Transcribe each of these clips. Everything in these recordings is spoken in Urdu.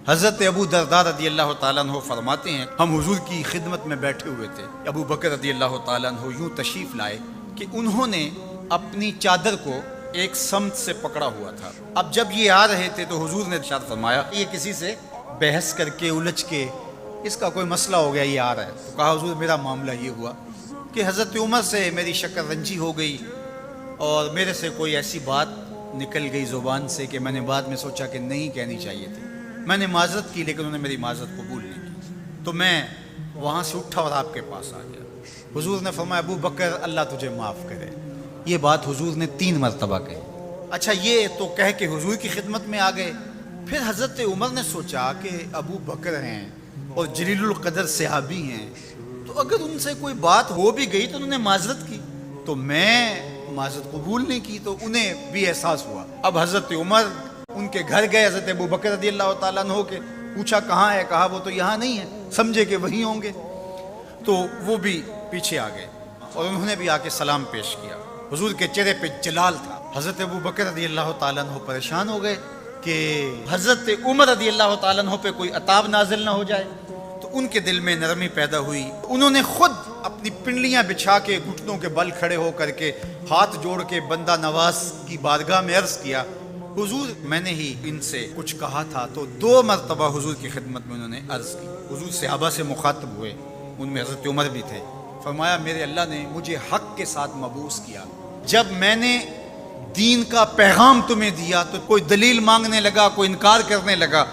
حضرت ابو درداء رضی اللہ تعالیٰ عنہ فرماتے ہیں ہم حضور کی خدمت میں بیٹھے ہوئے تھے، ابو بکر رضی اللہ تعالیٰ عنہ یوں تشریف لائے کہ انہوں نے اپنی چادر کو ایک سمت سے پکڑا ہوا تھا۔ اب جب یہ آ رہے تھے تو حضور نے ارشاد فرمایا یہ کسی سے بحث کر کے الجھ کے اس کا کوئی مسئلہ ہو گیا، یہ آ رہا ہے۔ تو کہا حضور میرا معاملہ یہ ہوا کہ حضرت عمر سے میری شکر رنجی ہو گئی اور میرے سے کوئی ایسی بات نکل گئی زبان سے کہ میں نے بعد میں سوچا کہ نہیں کہنی چاہیے تھی، میں نے معذرت کی لیکن انہوں نے میری معذرت قبول نہیں کی، تو میں وہاں سے اٹھا اور آپ کے پاس آ گیا۔ حضور نے فرمایا ابو بکر اللہ تجھے معاف کرے۔ یہ بات حضور نے 3 مرتبہ کہی۔ اچھا یہ تو کہہ کے حضور کی خدمت میں آ گئے، پھر حضرت عمر نے سوچا کہ ابو بکر ہیں اور جلیل القدر صحابی ہیں، تو اگر ان سے کوئی بات ہو بھی گئی تو انہوں نے معذرت کی تو میں معذرت قبول نہیں کی، تو انہیں بھی احساس ہوا۔ اب حضرت عمر ان کے گھر گئے، حضرت ابو بکر رضی اللہ تعالیٰ عنہ کے پوچھا کہاں ہے، کہا وہ تو یہاں نہیں ہے، سمجھے کہ وہیں ہوں گے، تو وہ بھی پیچھے آ گئے اور انہوں نے بھی آ کے سلام پیش کیا۔ حضور کے چہرے پہ جلال تھا۔ حضرت ابو بکر رضی اللہ تعالیٰ عنہ پریشان ہو گئے کہ حضرت عمر رضی اللہ تعالیٰ عنہ پہ کوئی عذاب نازل نہ ہو جائے، تو ان کے دل میں نرمی پیدا ہوئی۔ انہوں نے خود اپنی پنڈلیاں بچھا کے گھٹنوں کے بل کھڑے ہو کر کے ہاتھ جوڑ کے بندہ نواز کی بارگاہ میں عرض کیا حضور میں نے ہی ان سے کچھ کہا تھا، تو 2 مرتبہ حضور کی خدمت میں انہوں نے عرض کی۔ حضور صحابہ سے مخاطب ہوئے، ان میں حضرت عمر بھی تھے۔ فرمایا میرے اللہ نے مجھے حق کے ساتھ مبعوث کیا، جب میں نے دین کا پیغام تمہیں دیا تو کوئی دلیل مانگنے لگا، کوئی انکار کرنے لگا،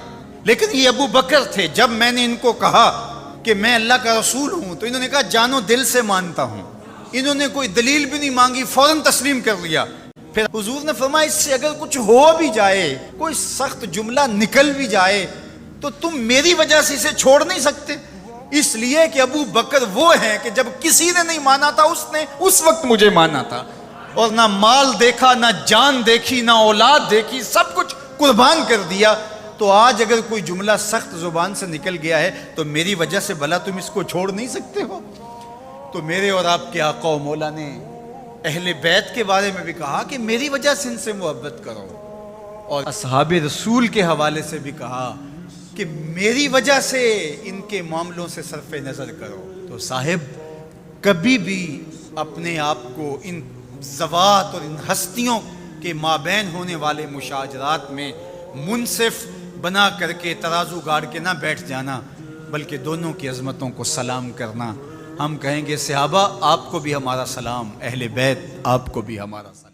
لیکن یہ ابو بکر تھے، جب میں نے ان کو کہا کہ میں اللہ کا رسول ہوں تو انہوں نے کہا جانو دل سے مانتا ہوں، انہوں نے کوئی دلیل بھی نہیں مانگی، فوراً تسلیم کر لیا۔ پھر حضور نے فرمایا اس سے اگر کچھ ہو بھی جائے، کوئی سخت جملہ نکل بھی جائے تو تم میری وجہ سے اسے چھوڑ نہیں سکتے، اس لیے کہ ابو بکر وہ ہیں کہ جب کسی نے نہیں مانا تھا اس نے اس وقت مجھے مانا تھا، اور نہ مال دیکھا، نہ جان دیکھی، نہ اولاد دیکھی، سب کچھ قربان کر دیا۔ تو آج اگر کوئی جملہ سخت زبان سے نکل گیا ہے تو میری وجہ سے بھلا تم اس کو چھوڑ نہیں سکتے ہو۔ تو میرے اور آپ کے آقا و مولا نے اہل بیت کے بارے میں بھی کہا کہ میری وجہ سے ان سے محبت کرو، اور اصحاب رسول کے حوالے سے بھی کہا کہ میری وجہ سے ان کے معاملوں سے صرف نظر کرو۔ تو صاحب کبھی بھی اپنے آپ کو ان ذوات اور ان ہستیوں کے مابین ہونے والے مشاجرات میں منصف بنا کر کے ترازو گاڑ کے نہ بیٹھ جانا، بلکہ دونوں کی عظمتوں کو سلام کرنا۔ ہم کہیں گے صحابہ آپ کو بھی ہمارا سلام، اہل بیت آپ کو بھی ہمارا سلام۔